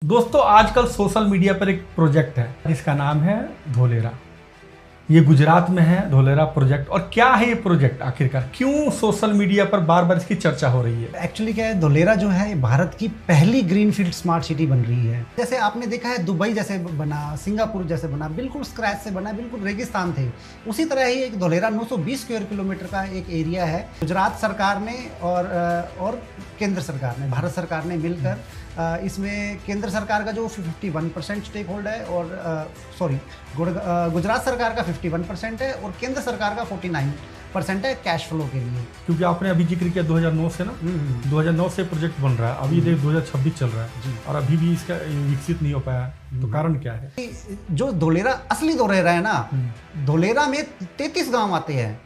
दोस्तों आजकल social media पर एक प्रोजेक्ट है जिसका नाम है धोलेरा। ये गुजरात में है धोलेरा प्रोजेक्ट। और क्या है ये प्रोजेक्ट, आखिरकार क्यों सोशल मीडिया पर बार बार इसकी चर्चा हो रही है? एक्चुअली क्या है, धोलेरा जो है भारत की पहली ग्रीनफील्ड स्मार्ट सिटी बन रही है। जैसे आपने देखा है दुबई जैसे बना, सिंगापुर जैसे बना, बिल्कुल स्क्रैच से बना, बिल्कुल रेगिस्तान थे। उसी तरह ही एक धोलेरा 920 स्क्वायर किलोमीटर का एक एरिया है। गुजरात सरकार ने और केंद्र सरकार ने, भारत सरकार ने मिलकर इसमें केंद्र सरकार का जो 51% स्टेक होल्ड है और गुजरात सरकार का 51% है और केंद्र सरकार का 49% है कैश फ्लो के लिए। क्योंकि आपने अभी जिक्र किया 2009 से ना, 2009 से प्रोजेक्ट बन रहा है, अभी देख 2026 चल रहा है और अभी भी इसका विकसित नहीं हो पाया। तो कारण क्या है? जो धोलेरा असली धोलेरा है ना, धोलेरा में 33 गांव आते हैं,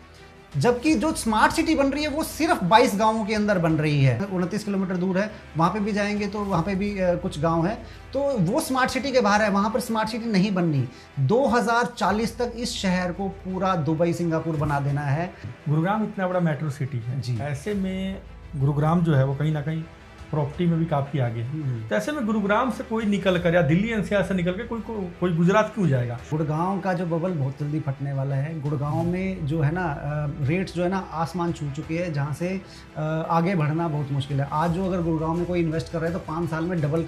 जबकि जो स्मार्ट सिटी बन रही है वो सिर्फ 22 गांवों के अंदर बन रही है। 29 किलोमीटर दूर है, वहाँ पे भी जाएंगे तो वहाँ पे भी कुछ गांव है, तो वो स्मार्ट सिटी के बाहर है, वहाँ पर स्मार्ट सिटी नहीं बननी। 2040 तक इस शहर को पूरा दुबई सिंगापुर बना देना है। गुरुग्राम इतना बड़ा मेट्रो सिटी है जी, ऐसे में गुरुग्राम जो है वो कहीं ना कहीं प्रॉपर्टी में भी काफ़ी आगे है। तो ऐसे में गुरुग्राम से कोई निकल कर या दिल्ली एनसीआर से निकल के कोई गुजरात क्यों जाएगा? गुड़गांव का जो बबल बहुत जल्दी फटने वाला है। गुड़गांव में जो है ना रेट्स जो है ना आसमान छू चुके हैं, जहाँ से आगे बढ़ना बहुत मुश्किल है। आज जो अगर गुड़गांव में कोई इन्वेस्ट कर रहा है तो 5 साल में डबल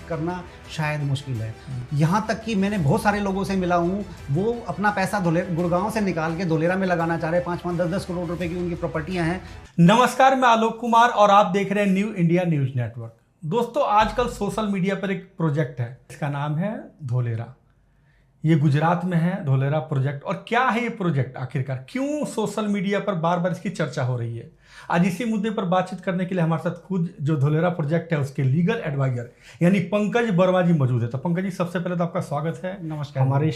करना शायद मुश्किल है। यहाँ तक कि मैंने बहुत सारे लोगों से मिला हूँ, वो अपना पैसा गुड़गांव से निकाल के धोलेरा में लगाना चाह रहे हैं। 5-5, 10-10 करोड़ रुपए की उनकी प्रॉपर्टियाँ हैं। नमस्कार, मैं आलोक कुमार और आप देख रहे हैं न्यू इंडिया न्यूज नेटवर्क। दोस्तों आजकल सोशल मीडिया पर एक प्रोजेक्ट है, इसका नाम है धोलेरा। ये गुजरात में है धोलेरा प्रोजेक्ट। और क्या है ये प्रोजेक्ट, आखिरकार क्यों सोशल मीडिया पर बार बार इसकी चर्चा हो रही है? आज इसी मुद्दे पर बातचीत करने के लिए हमारे साथ खुद जो धोलेरा प्रोजेक्ट है उसके लीगल एडवाइजर यानी पंकज वर्मा जी मौजूद है। तो पंकज जी, सबसे पहले तो आपका स्वागत है नमस्कार हमारे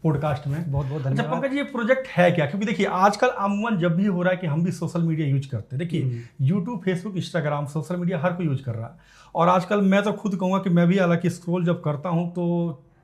पॉडकास्ट में। बहुत बहुत धन्यवाद। पंकज जी, ये प्रोजेक्ट है क्या? क्योंकि देखिए आजकल अमूमन जब भी हो रहा है कि हम भी सोशल मीडिया यूज करते हैं, देखिए YouTube, Facebook, Instagram, social media हर कोई यूज कर रहा है। और आजकल मैं तो खुद कहूँगा कि मैं भी हालांकि स्क्रॉल जब करता हूँ तो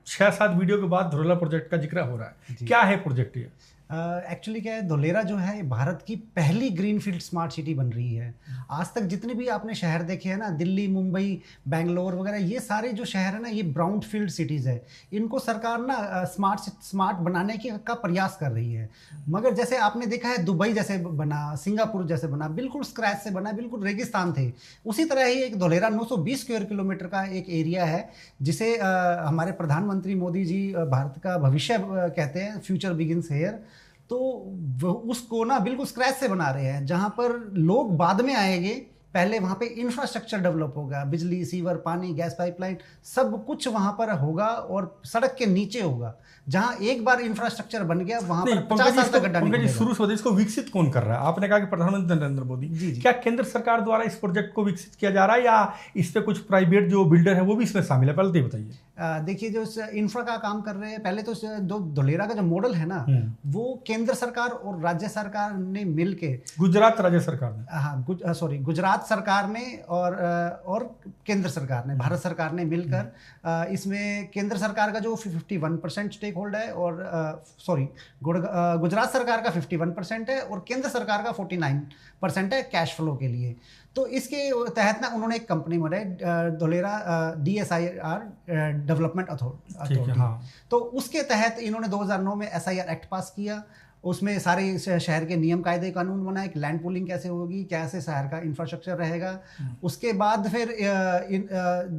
6-7 वीडियो के बाद धोलेरा प्रोजेक्ट का जिक्र हो रहा है। क्या है प्रोजेक्ट ये? एक्चुअली क्या है, धोलेरा जो है भारत की पहली ग्रीनफील्ड स्मार्ट सिटी बन रही है। आज तक जितने भी आपने शहर देखे हैं ना, दिल्ली, मुंबई, बेंगलोर वगैरह, ये सारे जो शहर है ना, ये ब्राउन फील्ड सिटीज़ है। इनको सरकार ना स्मार्ट बनाने का प्रयास कर रही है। मगर जैसे आपने देखा है दुबई जैसे बना, सिंगापुर जैसे बना, बिल्कुल स्क्रैच से बना, बिल्कुल रेगिस्तान थे। उसी तरह ही एक धोलेरा 920 स्क्वायर किलोमीटर का एक एरिया है, जिसे हमारे प्रधानमंत्री मोदी जी भारत का भविष्य कहते हैं, फ्यूचर बिगिंस हेयर। तो उसको ना बिल्कुल स्क्रैच से बना रहे हैं, जहां पर लोग बाद में आएंगे। पहले वहां पे इंफ्रास्ट्रक्चर डेवलप होगा, बिजली, सीवर, पानी, गैस पाइपलाइन, सब कुछ वहां पर होगा और सड़क के नीचे होगा। जहां एक बार इंफ्रास्ट्रक्चर बन गया वहां पर 50 साल तक गड्ढा नहीं बनेगा। शुरू से इसको विकसित कौन कर रहा है? आपने कहा कि प्रधानमंत्री नरेंद्र मोदी जी। क्या केंद्र सरकार द्वारा इस प्रोजेक्ट को विकसित किया जा रहा है या इस पे कुछ प्राइवेट जो बिल्डर है वो भी इसमें शामिल है? पहले बताइए। देखिए, जो इंफ्रा का काम कर रहे हैं, पहले तो जो धोलेरा का जो मॉडल है ना, वो केंद्र सरकार और राज्य सरकार ने मिलके, गुजरात राज्य सरकार ने, गुजरात सरकार ने और केंद्र सरकार ने, भारत सरकार ने मिलकर इसमें केंद्र सरकार का जो 51% स्टेक होल्ड है और गुजरात सरकार का 51% है और केंद्र सरकार का 49% है कैश फ्लो के लिए। तो इसके तहत ना उन्होंने एक कंपनी बनाई, धोलेरा DSIR डेवलपमेंट अथॉरिटी। तो उसके तहत इन्होंने 2009 में SIR एक्ट पास किया। उसमें सारे शहर के नियम, कायदे, कानून बनाए कि लैंड पूलिंग कैसे होगी, कैसे शहर का इंफ्रास्ट्रक्चर रहेगा। उसके बाद फिर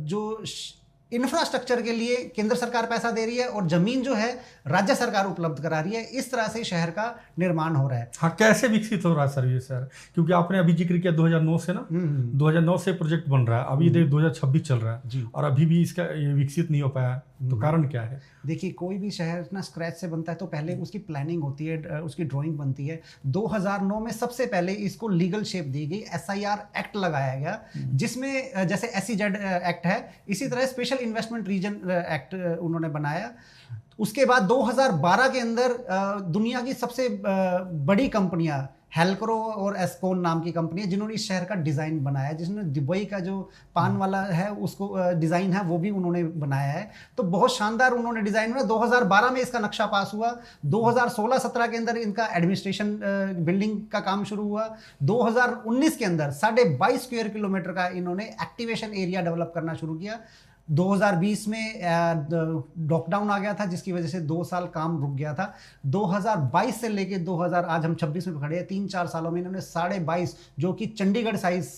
जो इंफ्रास्ट्रक्चर के लिए केंद्र सरकार पैसा दे रही है और जमीन जो है राज्य सरकार उपलब्ध करा रही है। इस तरह से शहर का निर्माण हो रहा है। हाँ, कैसे विकसित हो रहा है सर ये सर? क्योंकि आपने अभी जिक्र किया 2009 से ना, 2009 से प्रोजेक्ट बन रहा है, अभी देख 2026 चल रहा है और अभी भी इसका विकसित नहीं हो पाया। तो कारण क्या है? देखिए, कोई भी शहर ना स्क्रैच से बनता है तो पहले उसकी प्लानिंग होती है, उसकी ड्राइंग बनती है। 2009 में सबसे पहले इसको लीगल शेप दी गई, SIR एक्ट लगाया गया, जिसमें जैसे SEZ एक्ट है, इसी तरह स्पेशल इन्वेस्टमेंट रीजन एक्ट उन्होंने बनाया। उसके बाद 2012 के अंदर दुनिया की सबसे बड़ी कंपनियां हेल्क्रो और एस्कोन नाम की कंपनी है, जिन्होंने इस शहर का डिज़ाइन बनाया है, जिसने दुबई का जो पान वाला है उसको डिज़ाइन है वो भी उन्होंने बनाया है। तो बहुत शानदार उन्होंने डिज़ाइन बनाया। 2012 में इसका नक्शा पास हुआ। 2016-17 के अंदर इनका एडमिनिस्ट्रेशन बिल्डिंग का काम शुरू हुआ। 2019 के अंदर 22.5 स्क्वायर किलोमीटर का इन्होंने एक्टिवेशन एरिया डेवलप करना शुरू किया। 2020 में लॉकडाउन आ गया था, जिसकी वजह से 2 साल काम रुक गया था। 2022 से लेके 2000 आज हम 26 में खड़े हैं, 3-4 सालों में इन्होंने 22.5 जो कि चंडीगढ़ साइज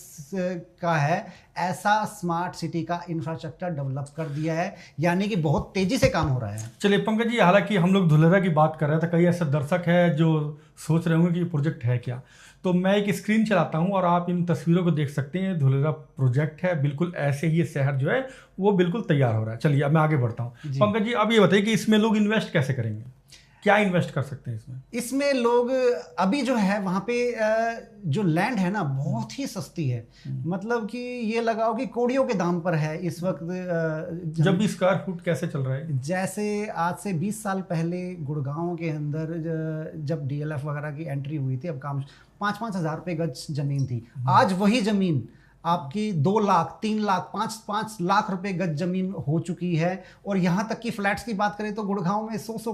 का है ऐसा स्मार्ट सिटी का इंफ्रास्ट्रक्चर डेवलप कर दिया है, यानी कि बहुत तेजी से काम हो रहा है। चलिए पंकज जी, हालांकि हम लोग धुलेरा की बात कर रहे थे, कई ऐसे दर्शक हैं जो सोच रहे होंगे कि ये प्रोजेक्ट है क्या। तो मैं एक स्क्रीन चलाता हूं और आप इन तस्वीरों को देख सकते हैं। धुलेरा प्रोजेक्ट है, बिल्कुल ऐसे ही ये शहर जो है वो बिल्कुल तैयार हो रहा है। चलिए अब मैं आगे बढ़ता हूं। पंकज जी, अब ये बताइए कि इसमें लोग इन्वेस्ट कैसे करेंगे, क्या इन्वेस्ट कर सकते हैं इसमें? इसमें लोग अभी जो है वहाँ पे जो लैंड है ना बहुत ही सस्ती है, मतलब कि ये लगाओ कि कौड़ियों के दाम पर है इस वक्त। जब भी स्क्वायर फुट कैसे चल रहा है? जैसे आज से 20 साल पहले गुड़गांव के अंदर जब डीएलएफ वगैरह की एंट्री हुई थी, अब काम 5-5 हज़ार रुपये गज जमीन थी। आज वही जमीन आपकी 2 लाख 3 लाख 5-5 लाख रुपए गज जमीन हो चुकी है। और यहाँ तक कि फ्लैट्स की बात करें तो गुड़गांव में 100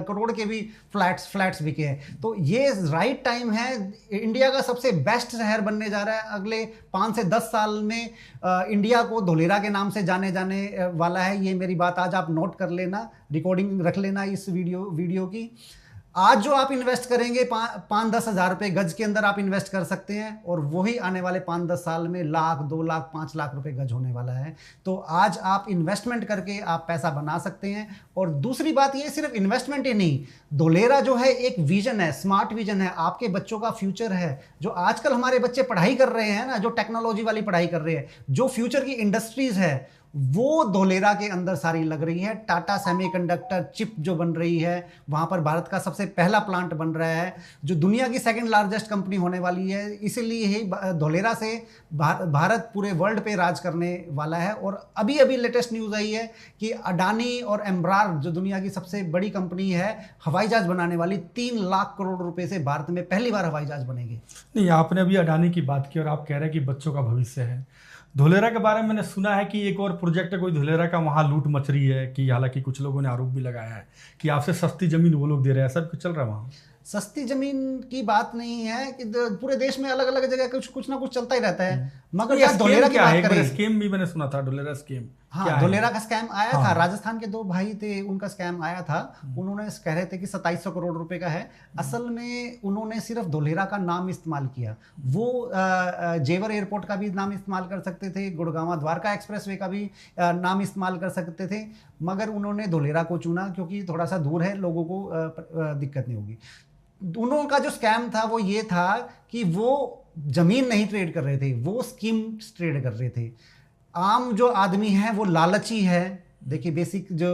करोड़ के भी फ्लैट्स बिके हैं। तो ये राइट टाइम है, इंडिया का सबसे बेस्ट शहर बनने जा रहा है। अगले 5 से 10 साल में इंडिया को धुलेरा के नाम से जाने वाला है। ये मेरी बात आज आप नोट कर लेना, रिकॉर्डिंग रख लेना इस वीडियो की। आज जो आप इन्वेस्ट करेंगे 5-10 हज़ार रुपये गज के अंदर आप इन्वेस्ट कर सकते हैं, और वही आने वाले 5-10 साल में लाख 2 लाख 5 लाख रुपए गज होने वाला है। तो आज आप इन्वेस्टमेंट करके आप पैसा बना सकते हैं। और दूसरी बात ये, सिर्फ इन्वेस्टमेंट ही नहीं, धुलेरा जो है एक विजन है, स्मार्ट विजन है, आपके बच्चों का फ्यूचर है। जो आजकल हमारे बच्चे पढ़ाई कर रहे हैं ना, जो टेक्नोलॉजी वाली पढ़ाई कर रहे हैं, जो फ्यूचर की इंडस्ट्रीज है, वो धुलेरा के अंदर सारी लग रही है। टाटा सेमीकंडक्टर चिप जो बन रही है, वहाँ पर भारत का सबसे पहला प्लांट बन रहा है, जो दुनिया की सेकंड लार्जेस्ट कंपनी होने वाली है। इसीलिए ही धुलेरा से भारत पूरे वर्ल्ड पे राज करने वाला है। और अभी अभी लेटेस्ट न्यूज़ आई है कि अडानी और एम्ब्रार जो दुनिया की सबसे बड़ी कंपनी है हवाई जहाज बनाने वाली, 3 लाख करोड़ रुपए से भारत में पहली बार हवाई जहाज बनेंगे। नहीं, आपने अभी अडानी की बात की और आप कह रहे हैं कि बच्चों का भविष्य है। धुलेरा के बारे में मैंने सुना है कि एक और प्रोजेक्ट है कोई धुलेरा का, वहाँ लूट मच रही है, कि हालांकि कुछ लोगों ने आरोप भी लगाया है कि आपसे सस्ती जमीन वो लोग दे रहे हैं। सब कुछ चल रहा है वहाँ? सस्ती जमीन की बात नहीं है कि पूरे देश में अलग अलग जगह कुछ ना कुछ चलता ही रहता है। मगर ये धुलेरा की बात करें, स्कीम भी मैंने सुना था, धुलेरा स्कीम। हाँ, धुलेरा का स्कैम आया था। राजस्थान के 2 भाई थे, उनका स्कैम आया था। उन्होंने कह रहे थे कि 2700 करोड़ रुपए का है। असल में उन्होंने सिर्फ धुलेरा का नाम इस्तेमाल किया। वो जेवर एयरपोर्ट का भी नाम इस्तेमाल कर सकते थे, गुड़गांव द्वारका एक्सप्रेसवे का भी नाम इस्तेमाल कर सकते थे, मगर उन्होंने धुलेरा को चुना क्योंकि थोड़ा सा दूर है, लोगों को दिक्कत नहीं होगी। उनका जो स्कैम था वो ये था कि वो जमीन नहीं ट्रेड कर रहे थे, वो स्कीम ट्रेड कर रहे थे। आम जो आदमी है वो लालची है। देखिए, बेसिक जो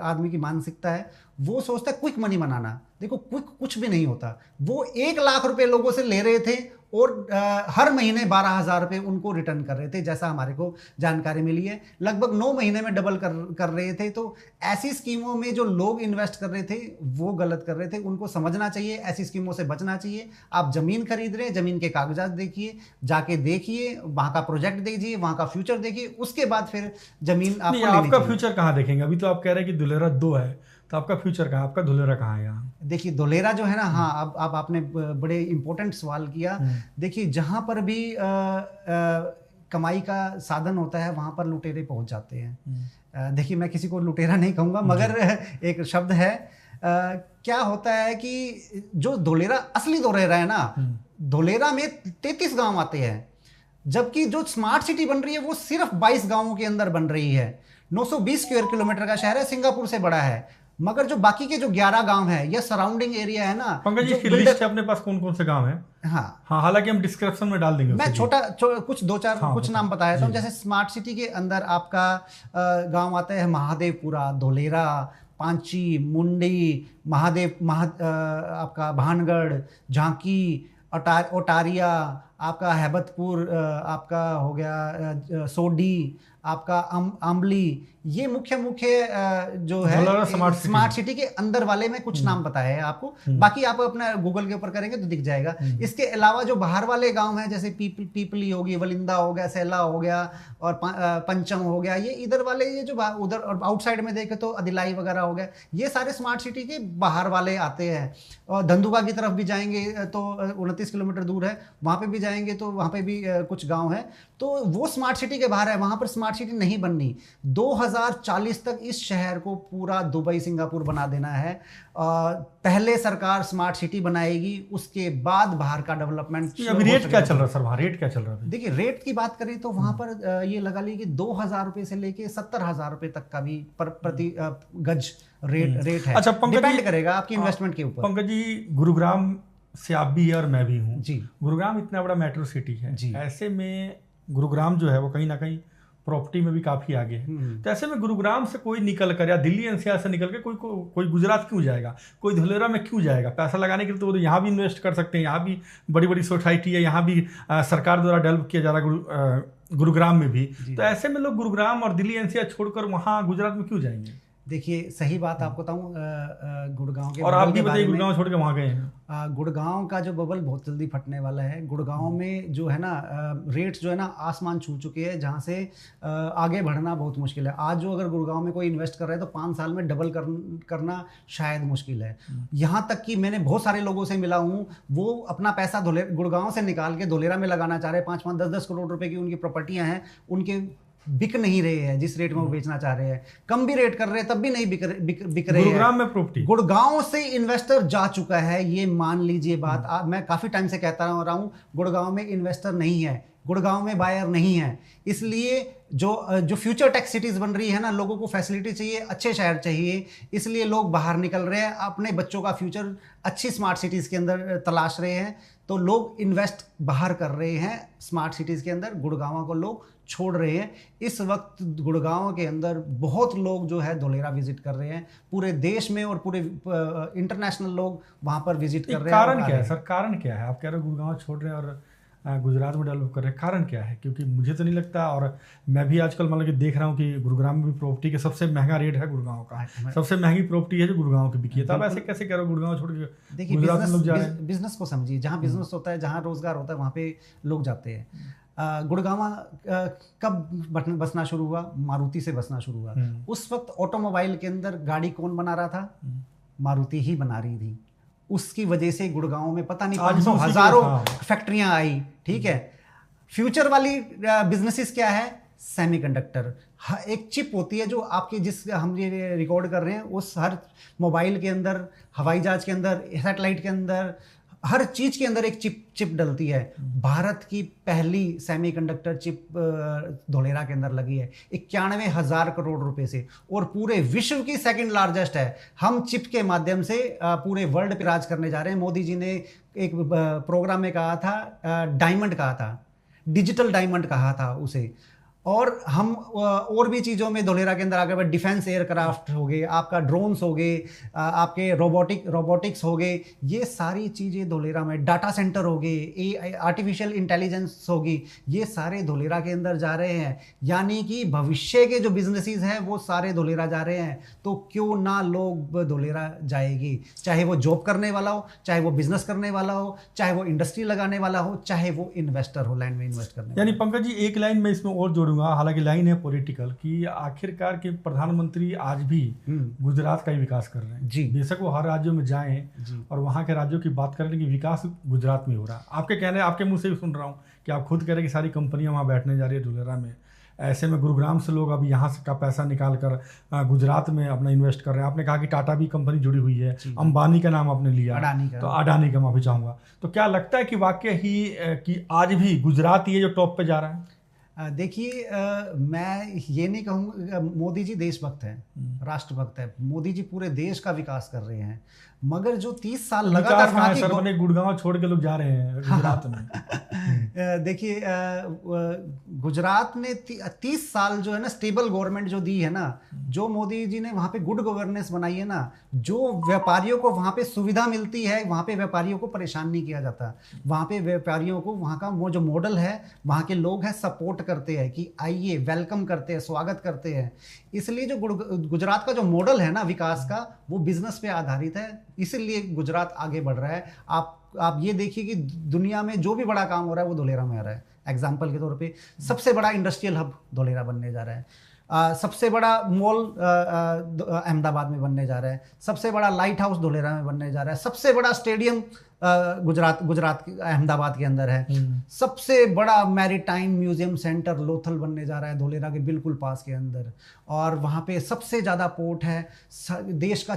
आदमी की मानसिकता है, वो सोचता है क्विक मनी बनाना। देखो, क्विक कुछ भी नहीं होता। वो 1 लाख रुपए लोगों से ले रहे थे और हर महीने 12,000 रुपये उनको रिटर्न कर रहे थे, जैसा हमारे को जानकारी मिली है। लगभग 9 महीने में डबल कर रहे थे। तो ऐसी स्कीमों में जो लोग इन्वेस्ट कर रहे थे वो गलत कर रहे थे। उनको समझना चाहिए, ऐसी स्कीमों से बचना चाहिए। आप ज़मीन खरीद रहे हैं, ज़मीन के कागजात देखिए, जाके देखिए, वहाँ का प्रोजेक्ट देखिए, वहाँ का फ्यूचर देखिए, उसके बाद फिर ज़मीन आपका फ्यूचर कहाँ देखेंगे? अभी तो आप कह रहे हैं कि धुलेरा 2 है, तो आपका फ्यूचर कहाँ, आपका धुलेरा कहाँ है यहाँ? देखिए, धुलेरा जो है ना, हाँ, अब आपने बड़े इंपॉर्टेंट सवाल किया। देखिए, जहाँ पर भी कमाई का साधन होता है वहाँ पर लुटेरे पहुँच जाते हैं। देखिए, मैं किसी को लुटेरा नहीं कहूँगा, मगर एक शब्द है। क्या होता है कि जो धुलेरा असली धुलेरा है ना, धुलेरा में 33 गाँव आते हैं, जबकि जो स्मार्ट सिटी बन रही है वो सिर्फ 22 गाँवों के अंदर बन रही है। 920 स्क्वायर किलोमीटर का शहर है, सिंगापुर से बड़ा है। मगर जो बाकी के जो 11 गांव हैं, ये सराउंडिंग एरिया है ना। पंकज जी, इसकी लिस्ट है अपने पास कौन कौन से गांव हैं? हाँ, हालांकि हम डिस्क्रिप्शन में डाल देंगे। मैं कुछ 2-4 कुछ नाम बताया था। जैसे स्मार्ट सिटी के अंदर आपका गांव आता है महादेवपुरा, धुलेरा, पांची, मुंडी, आपका भानगढ़, झांकी, ओटारिया, आपका हैबतपुर, आपका हो गया सोडी, आपका आम्बली। ये मुख्य जो है स्मार्ट सिटी के अंदर वाले में कुछ नाम बताए हैं आपको। बाकी आप अपना गूगल के ऊपर करेंगे तो दिख जाएगा। इसके अलावा जो बाहर वाले गांव हैं, जैसे पीपली होगी, वलिंदा हो गया, सैला हो गया और पंचम हो गया, ये इधर वाले, ये जो उधर और आउटसाइड में देखे तो अदिलाई वगैरह हो गया, ये सारे स्मार्ट सिटी के बाहर वाले आते हैं। और धंधुका की तरफ भी जाएंगे तो 29 किलोमीटर दूर है, वहाँ पे भी जाएंगे तो वहाँ पे भी कुछ गाँव है। तो वो स्मार्ट सिटी के बाहर है, वहाँ पर स्मार्ट स्मार्ट सिटी नहीं बननी। 2040 तक इस शहर को पूरा दुबई सिंगापुर बना देना है। पहले सरकार स्मार्ट सिटी बनाएगी, उसके बाद बाहर का डेवलपमेंट। अभी रेट क्या चल रहा है सर, वहाँ रेट क्या चल रहा है? देखिए रेट की बात करें तो वहाँ पर ये लगा लीजिए कि 2,000 रुपये से लेके 70,000 रुपये तक का भी प्रति गज रेट है। अच्छा पंकज, डिपेंड करेगा आपकी इन्वेस्टमेंट के ऊपर। पंकज जी, गुरुग्राम से आप भी हैं और मैं भी हूँ जी। गुरुग्राम इतना बड़ा मेट्रो सिटी है जी। ऐसे में गुरुग्राम जो है वो कहीं ना कहीं प्रॉपर्टी में भी काफी आगे है। तो ऐसे में गुरुग्राम से कोई निकल कर या दिल्ली एनसीआर से निकल के कोई गुजरात क्यों जाएगा, कोई धुलेरा में क्यों जाएगा? पैसा लगाने के लिए तो वो यहाँ भी इन्वेस्ट कर सकते हैं, यहाँ भी बड़ी बड़ी सोसाइटी है, यहाँ भी सरकार द्वारा डेवलप किया जा रहा है गुरुग्राम में भी। तो ऐसे में लोग गुरुग्राम और दिल्ली एनसीआर छोड़कर वहाँ गुजरात में क्यों जाएंगे? देखिए सही बात आपको बताऊं, गुड़गांव के, और आप भी बताइए गुड़गांव छोड़ के वहाँ गए हैं। गुड़गांव का जो बबल बहुत जल्दी फटने वाला है। गुड़गांव में जो है ना रेट्स जो है ना आसमान छू चुके हैं, जहाँ से आगे बढ़ना बहुत मुश्किल है। आज जो अगर गुड़गांव में कोई इन्वेस्ट कर रहा है तो 5 साल में डबल करना शायद मुश्किल है। यहाँ तक कि मैंने बहुत सारे लोगों से मिला हूँ, वो अपना पैसा गुड़गांव से निकाल के धोलेरा में लगाना चाह रहे हैं। 5-5, 10-10 करोड़ रुपए की उनकी प्रॉपर्टियाँ हैं, उनके बिक नहीं रहे हैं जिस रेट में वो बेचना चाह रहे हैं। कम भी रेट कर रहे हैं तब भी नहीं बिक रहे हैं। गुरुग्राम में प्रॉपर्टी, गुड़गांव से इन्वेस्टर जा चुका है, ये मान लीजिए बात। मैं काफी टाइम से कहता रहा हूँ गुड़गांव में इन्वेस्टर नहीं है, गुड़गांव में बायर नहीं है। इसलिए जो फ्यूचर टेक सिटीज बन रही है ना, लोगों को फैसिलिटी चाहिए, अच्छे शहर चाहिए, इसलिए लोग बाहर निकल रहे हैं, अपने बच्चों का फ्यूचर अच्छी स्मार्ट सिटीज के अंदर तलाश रहे हैं। तो लोग इन्वेस्ट बाहर कर रहे हैं स्मार्ट सिटीज के अंदर, गुड़गांव को लोग छोड़ रहे हैं। इस वक्त गुड़गांव के अंदर बहुत लोग जो है धोलेरा विजिट कर रहे हैं, पूरे देश में और पूरे इंटरनेशनल लोग वहां पर विजिट कर रहे हैं। कारण क्या है सर, कारण क्या है? आप कह रहे हो गुड़गांव छोड़ रहे हैं और गुजरात में डेवलप कर रहे हैं, कारण क्या है? क्योंकि मुझे तो नहीं लगता, और मैं भी आजकल मतलब कि देख रहा हूँ कि गुरुग्राम में भी प्रॉपर्टी के सबसे महंगा रेट है गुड़गांव का, सबसे महंगी प्रॉपर्टी है जो गुड़गांव की बिकी है। तो आप ऐसे कैसे कह रहे हो गुड़गांव छोड़ के देखिए गुजरात में लोग जा रहे हैं? बिजनेस को समझिए, जहाँ बिजनेस होता है, जहाँ रोजगार होता है, वहाँ पे लोग जाते हैं। गुड़गांव कब बसना शुरू हुआ? मारुति से बसना शुरू हुआ। उस वक्त ऑटोमोबाइल के अंदर गाड़ी कौन बना रहा था? मारुति ही बना रही थी। उसकी वजह से गुड़गांव में पता नहीं 500 हजारों फैक्ट्रियां आई। ठीक है, फ्यूचर वाली बिजनेसेस क्या है? सेमीकंडक्टर। एक चिप होती है जो आपकी, जिस हम ये रिकॉर्ड कर रहे हैं, उस हर मोबाइल के अंदर, हवाई जहाज के अंदर, सैटेलाइट के अंदर, हर चीज के अंदर एक चिप डलती है। भारत की पहली सेमीकंडक्टर चिप धोलेरा के अंदर लगी है 91,000 करोड़ रुपए से, और पूरे विश्व की सेकंड लार्जेस्ट है। हम चिप के माध्यम से पूरे वर्ल्ड पे राज करने जा रहे हैं। मोदी जी ने एक प्रोग्राम में कहा था, डायमंड कहा था, डिजिटल डायमंड कहा था उसे। और हम और भी चीज़ों में धोलेरा के अंदर आगे बढ़े। डिफेंस एयरक्राफ्ट हो गए, आपका ड्रोन्स हो गए, आपके रोबोटिक्स हो गए, ये सारी चीज़ें धोलेरा में, डाटा सेंटर हो गए, आर्टिफिशियल इंटेलिजेंस होगी, ये सारे धोलेरा के अंदर जा रहे हैं। यानी कि भविष्य के जो बिजनेसेस हैं वो सारे धोलेरा जा रहे हैं। तो क्यों ना लोग धोलेरा जाएगी, चाहे वो जॉब करने वाला हो, चाहे वो बिजनेस करने वाला हो, चाहे वो इंडस्ट्री लगाने वाला हो, चाहे वो इन्वेस्टर हो, लैंड में इन्वेस्ट करने। यानी पंकज जी एक लाइन में इसमें और जोड़ूंगा, हालांकि लाइन है पॉलिटिकल, कि आखिरकार के प्रधानमंत्री आज भी गुजरात का ही विकास कर रहे हैं जी। बेशक वो हर राज्यों में जाएं और वहां के राज्यों की बात करें, लेकिन विकास गुजरात में हो रहा है। आपके कहने, आपके मुंह से भी सुन रहा हूं कि आप खुद कह रहे हैं कि सारी कंपनियां वहां बैठने जा रही है धोलेरा में। ऐसे में गुरुग्राम से लोग अब यहाँ का पैसा निकाल कर गुजरात में अपना इन्वेस्ट कर रहे हैं। आपने कहा कि टाटा भी कंपनी जुड़ी हुई है, अंबानी का नाम आपने लिया, तो अडानी का माफी चाहूंगा। तो क्या लगता है कि वाकई ही कि आज भी गुजरात ये जो टॉप पे जा रहा है? देखिए मैं ये नहीं कहूँगा, मोदी जी देशभक्त हैं, राष्ट्रभक्त है। मोदी जी पूरे देश का विकास कर रहे हैं, मगर जो 30 साल लगातार गुड़गांव छोड़ के लोग जा रहे हैं गुजरात में। देखिए गुजरात ने 30 साल जो है ना स्टेबल गवर्नमेंट जो दी है ना, जो मोदी जी ने वहाँ पे गुड गवर्नेंस बनाई है ना, जो व्यापारियों को वहाँ पे सुविधा मिलती है, वहाँ पे व्यापारियों को परेशान नहीं किया जाता। वहाँ पे व्यापारियों को वहाँ का वो जो मॉडल है, वहाँ के लोग हैं सपोर्ट करते हैं कि आइए, वेलकम करते हैं, स्वागत करते हैं। इसलिए जो गुजरात का जो मॉडल है ना विकास का, वो बिजनेस पे आधारित है, इसलिए गुजरात आगे बढ़ रहा है। आप ये देखिए कि दुनिया में जो भी बड़ा काम हो रहा है वो धोलेरा में आ रहा है। एग्जाम्पल के तौर पे सबसे बड़ा इंडस्ट्रियल हब धोलेरा बनने जा रहा है, सबसे बड़ा मॉल अहमदाबाद में बनने जा रहा है, सबसे बड़ा लाइट हाउस धोलेरा में बनने जा रहा है, सबसे बड़ा स्टेडियम गुजरात अहमदाबाद के अंदर है। सबसे बड़ा मैरीटाइम म्यूजियम सेंटर लोथल बनने जा रहा है धोलेरा के बिल्कुल पास के अंदर, और वहाँ पे सबसे ज़्यादा पोर्ट है। देश का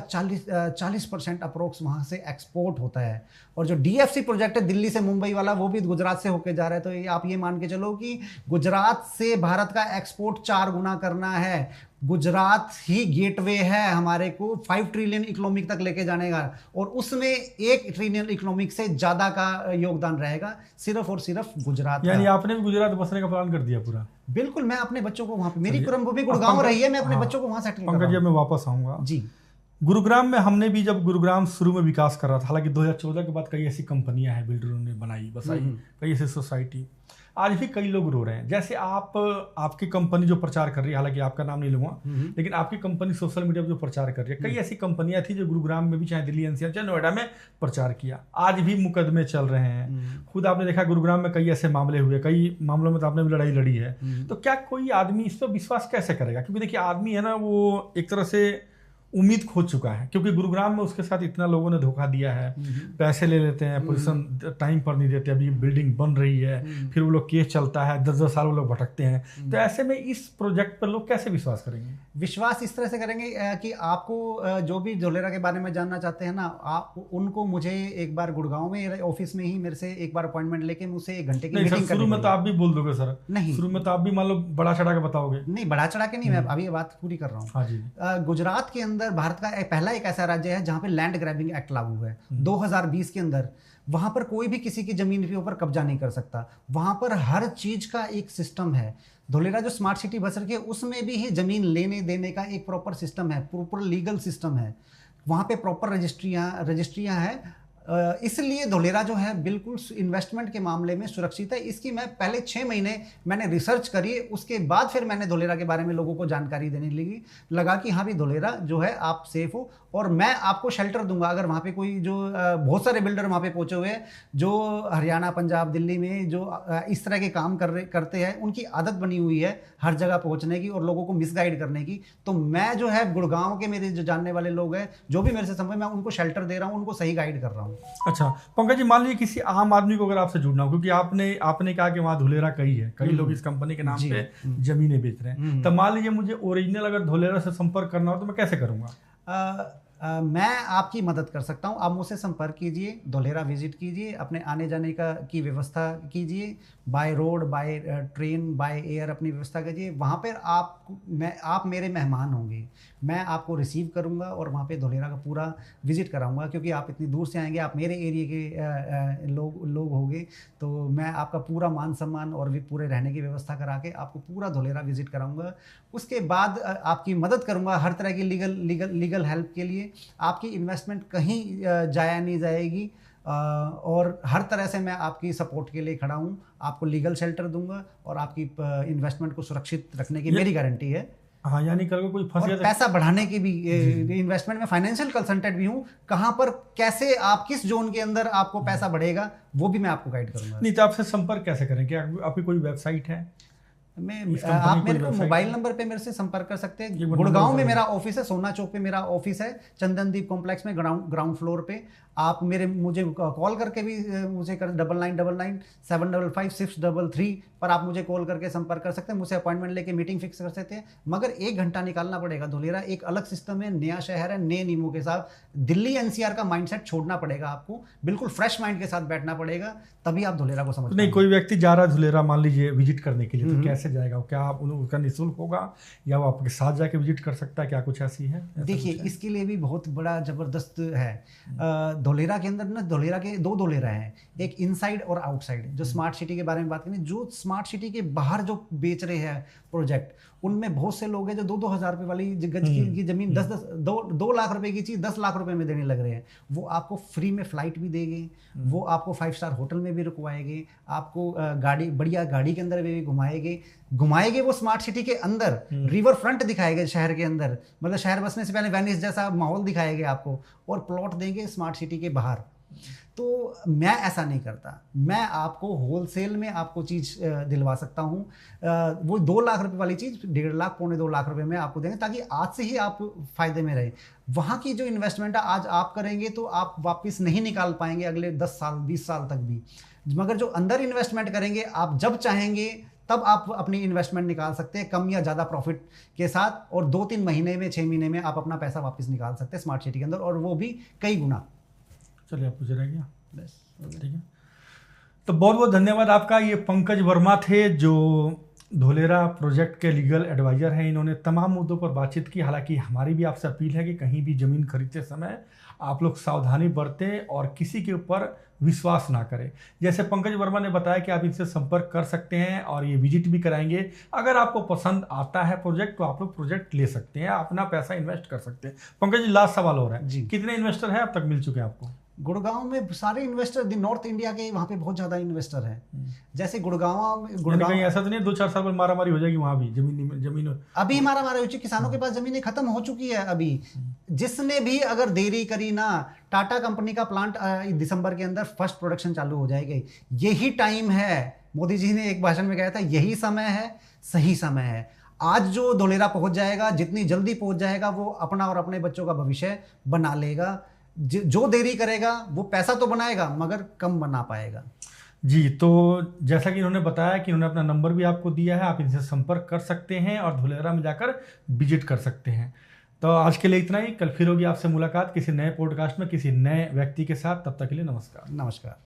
40% अप्रोक्स वहाँ से एक्सपोर्ट होता है। और जो DFC प्रोजेक्ट है दिल्ली से मुंबई वाला, वो भी गुजरात से होके जा रहा है। तो ये आप ये मान के चलो कि गुजरात से भारत का एक्सपोर्ट 4 गुना करना है। गुजरात ही गेटवे है हमारे को 5 ट्रिलियन इकोनॉमिक तक लेके जाने का, और उसमें 1 ट्रिलियन इकोनॉमिक से ज़्यादा का योगदान रहेगा सिर्फ और सिर्फ गुजरात। यानी आपने भी गुजरात बसने का प्लान कर दिया पूरा? बिल्कुल, मैं अपने बच्चों को वहाँ पे, मेरी कुरुम्भूमि गुड़गांव रही है, मैं अपने बच्चों को वहाँ सेटल कर रहा हूँ। मैं वापस आऊँगा जी। गुरुग्राम में हमने भी, जब गुरुग्राम शुरू में विकास कर रहा था, हालांकि 2014 के बाद कई ऐसी कंपनियां हैं बिल्डरों ने बनाई बसाई, कई ऐसी सोसाइटी, आज भी कई लोग रो रहे हैं। जैसे आपकी कंपनी जो प्रचार कर रही है, हालांकि आपका नाम नहीं लूंगा, लेकिन आपकी कंपनी सोशल मीडिया पर जो प्रचार कर रही है, कई ऐसी कंपनियां थी जो गुरुग्राम में भी, चाहे दिल्ली NCR चाहे नोएडा में प्रचार किया, आज भी मुकदमे चल रहे हैं। खुद आपने देखा गुरुग्राम में कई ऐसे मामले हुए, कई मामलों में तो आपने भी लड़ाई लड़ी है। तो क्या कोई आदमी इस पर विश्वास कैसे करेगा? क्योंकि देखिए आदमी है ना, वो एक तरह से उम्मीद खो चुका है, क्योंकि गुरुग्राम में उसके साथ इतना लोगों ने धोखा दिया है, पैसे ले लेते हैं, पोजीशन टाइम पर नहीं देते, अभी बिल्डिंग बन रही है, फिर वो लोग केस चलता है, 10-10 साल वो लोग भटकते हैं। तो ऐसे में इस प्रोजेक्ट पर लोग कैसे विश्वास करेंगे? विश्वास इस तरह से करेंगे कि आपको जो भी धोलेरा के बारे में जानना चाहते हैं ना, आप उनको मुझे एक बार गुड़गांव में ऑफिस में ही मेरे से एक बार अपॉइंटमेंट लेके मुझसे 1 घंटे की मीटिंग शुरू में तो आप भी बोल दोगे सर? नहीं, शुरू में तो आप भी मान लो बड़ा चढ़ा के बताओगे? नहीं, बड़ा चढ़ा के नहीं, मैं अभी ये बात पूरी कर रहा हूँ। हाँ जी। गुजरात के अंदर भारत का पहला एक ऐसा राज्य है जहां पे लैंड ग्रैबिंग एक्ट लागू है 2020 के अंदर। वहां पर कोई भी किसी की जमीन के ऊपर कब्जा नहीं कर सकता। वहां पर हर चीज का एक सिस्टम है। धोलेरा जो स्मार्ट सिटी बस रखी है उसमें भी ही जमीन लेने देने का एक प्रॉपर सिस्टम है, प्रॉपर लीगल सिस्टम है। वहां पे प्रॉपर रजिस्ट्रियां हैं। इसलिए धोलेरा जो है बिल्कुल इन्वेस्टमेंट के मामले में सुरक्षित है। इसकी मैं पहले 6 महीने मैंने रिसर्च करी, उसके बाद फिर मैंने धोलेरा के बारे में लोगों को जानकारी देने लगा कि हाँ भी धोलेरा जो है आप सेफ हो, और मैं आपको शेल्टर दूंगा। अगर वहाँ पे कोई जो बहुत सारे बिल्डर वहाँ पे पहुँचे हुए हैं जो हरियाणा, पंजाब, दिल्ली में जो इस तरह के काम करते हैं, उनकी आदत बनी हुई है हर जगह पहुँचने की और लोगों को मिसगाइड करने की। तो मैं जो है गुड़गांव के मेरे जो जानने वाले लोग हैं, जो भी मेरे से संपर्क, मैं उनको शेल्टर दे रहा हूँ, उनको सही गाइड कर रहा हूँ। अच्छा पंकज जी, मान लीजिए किसी आम आदमी को अगर आपसे जुड़ना हो, क्योंकि आपने कहा कि वहाँ धोलेरा कई लोग इस कंपनी के नाम पे जमीनें बेच रहे हैं, तो मान लीजिए मुझे ओरिजिनल अगर धोलेरा से संपर्क करना हो तो मैं कैसे करूँगा? मैं आपकी मदद कर सकता हूं। आप मुझसे संपर्क कीजिए, धोलेरा विजिट कीजिए, अपने आने जाने की व्यवस्था कीजिए, by road, by train, by air अपनी व्यवस्था कीजिए। वहाँ पर आप मेरे मेहमान होंगे, मैं आपको रिसीव करूँगा और वहाँ पे धोलेरा का पूरा विजिट कराऊँगा। क्योंकि आप इतनी दूर से आएंगे, आप मेरे एरिया के लोग होंगे, तो मैं आपका पूरा मान सम्मान और भी पूरे रहने की व्यवस्था करा के आपको पूरा धोलेरा विजिट कराऊँगा। उसके बाद आपकी मदद करूँगा हर तरह की लीगल हेल्प के लिए। आपकी इन्वेस्टमेंट कहीं जाया नहीं जाएगी, और हर तरह से मैं आपकी सपोर्ट के लिए खड़ा हूँ। आपको लीगल शेल्टर दूंगा और आपकी इन्वेस्टमेंट को सुरक्षित रखने की मेरी गारंटी है। हाँ, यानी कल को कोई फंस गया, पैसा बढ़ाने की भी, इन्वेस्टमेंट में फाइनेंशियल कंसल्टेंट भी हूँ। कहाँ पर कैसे आप किस जोन के अंदर आपको पैसा बढ़ेगा वो भी मैं आपको गाइड करूँगा। नहीं तो आपसे संपर्क कैसे करें? क्या आपकी कोई वेबसाइट है? आप मेरे को मोबाइल नंबर पे मेरे से संपर्क कर सकते हैं। गुड़गांव में मेरा ऑफिस है, सोना चौक पे मेरा ऑफिस है, चंदनदीप कॉम्प्लेक्स में ग्राउंड फ्लोर पे। आप मुझे कॉल करके भी मुझे 9999755633 पर आप मुझे कॉल करके संपर्क कर सकते हैं, मुझसे अपॉइंटमेंट लेके मीटिंग फिक्स कर सकते हैं। मगर 1 घंटा निकालना पड़ेगा। धोलेरा एक अलग सिस्टम है, नया शहर है, नए नियमों के साथ। दिल्ली NCR का माइंडसेट छोड़ना पड़ेगा आपको, बिल्कुल फ्रेश माइंड के साथ बैठना पड़ेगा, तभी आप धोलेरा को समझ। नहीं, कोई व्यक्ति जा रहा है धोलेरा मान लीजिए विजिट करने के लिए, तो कैसे जाएगा? क्या आप उसका निःशुल्क होगा या वो आपके साथ जाके विजिट कर सकता है? क्या कुछ ऐसी है? देखिए, इसके लिए भी बहुत बड़ा जबरदस्त है। धोलेरा के अंदर ना, धोलेरा के 2 धोलेरा हैं, एक इनसाइड और आउटसाइड। जो स्मार्ट सिटी के बारे में बात करें, जो स्मार्ट सिटी के बाहर जो बेच रहे हैं प्रोजेक्ट, उनमें बहुत से लोग हैं जो 2-2 हज़ार रुपये वाली गज की जमीन 2 लाख रुपए की चीज़ 10 लाख रुपए में देने लग रहे हैं। वो आपको फ्री में फ्लाइट भी देंगे, वो आपको 5 स्टार होटल में भी रुकवाएंगे, आपको बढ़िया गाड़ी के अंदर भी घुमाएंगे। वो स्मार्ट सिटी के अंदर रिवर फ्रंट दिखाएंगे, शहर के अंदर, मतलब शहर बसने से पहले वेनिस जैसा माहौल दिखाएंगे आपको, और प्लॉट देंगे स्मार्ट सिटी के बाहर। तो मैं ऐसा नहीं करता, मैं आपको होलसेल में आपको चीज़ दिलवा सकता हूँ। वो 2 लाख रुपए वाली चीज़ 1.5 लाख, 2.25 लाख रुपए में आपको देंगे, ताकि आज से ही आप फायदे में रहे। वहाँ की जो इन्वेस्टमेंट है आज आप करेंगे तो आप वापस नहीं निकाल पाएंगे अगले 10 साल 20 साल तक भी। मगर जो अंदर इन्वेस्टमेंट करेंगे, आप जब चाहेंगे तब आप अपनी इन्वेस्टमेंट निकाल सकते हैं कम या ज़्यादा प्रॉफिट के साथ, और 2-3 महीने में 6 महीने में आप अपना पैसा वापस निकाल सकते हैं स्मार्ट सिटी के अंदर, और वो भी कई गुना। चलिए, आप पूछ रह गया बस ठीक है। तो बहुत बहुत धन्यवाद आपका। ये पंकज वर्मा थे जो धोलेरा प्रोजेक्ट के लीगल एडवाइज़र हैं। इन्होंने तमाम मुद्दों पर बातचीत की। हालांकि हमारी भी आपसे अपील है कि कहीं भी ज़मीन खरीदते समय आप लोग सावधानी बरतें और किसी के ऊपर विश्वास ना करें। जैसे पंकज वर्मा ने बताया कि आप इनसे संपर्क कर सकते हैं और ये विजिट भी कराएंगे। अगर आपको पसंद आता है प्रोजेक्ट तो आप लोग प्रोजेक्ट ले सकते हैं, अपना पैसा इन्वेस्ट कर सकते हैं। पंकज जी, लास्ट सवाल हो रहा है जी। कितने इन्वेस्टर हैं अब तक मिल चुके हैं आपको? गुड़गांव में सारे इन्वेस्टर, नॉर्थ इंडिया के वहाँ पे बहुत ज़्यादा इन्वेस्टर हैं। जैसे गुड़गांव कहीं ऐसा तो नहीं 2-4 साल में मारामारी हो जाएगी वहाँ भी जमीन? अभी मारामारी हो चुकी, किसानों के पास जमीनें खत्म हो चुकी है। अभी जिसने भी अगर देरी करी ना, टाटा कंपनी का प्लांट दिसंबर के अंदर फर्स्ट प्रोडक्शन चालू हो जाएगी। यही टाइम है, मोदी जी ने एक भाषण में कहा था, यही समय है, सही समय है। आज जो धोलेरा पहुंच जाएगा, जितनी जल्दी पहुंच जाएगा, वो अपना और अपने बच्चों का भविष्य बना लेगा। जो देरी करेगा वो पैसा तो बनाएगा मगर कम बना पाएगा। जी, तो जैसा कि इन्होंने बताया कि इन्होंने अपना नंबर भी आपको दिया है, आप इनसे संपर्क कर सकते हैं और धोलेरा में जाकर विजिट कर सकते हैं। तो आज के लिए इतना ही। कल फिर होगी आपसे मुलाकात किसी नए पॉडकास्ट में किसी नए व्यक्ति के साथ। तब तक के लिए नमस्कार। नमस्कार।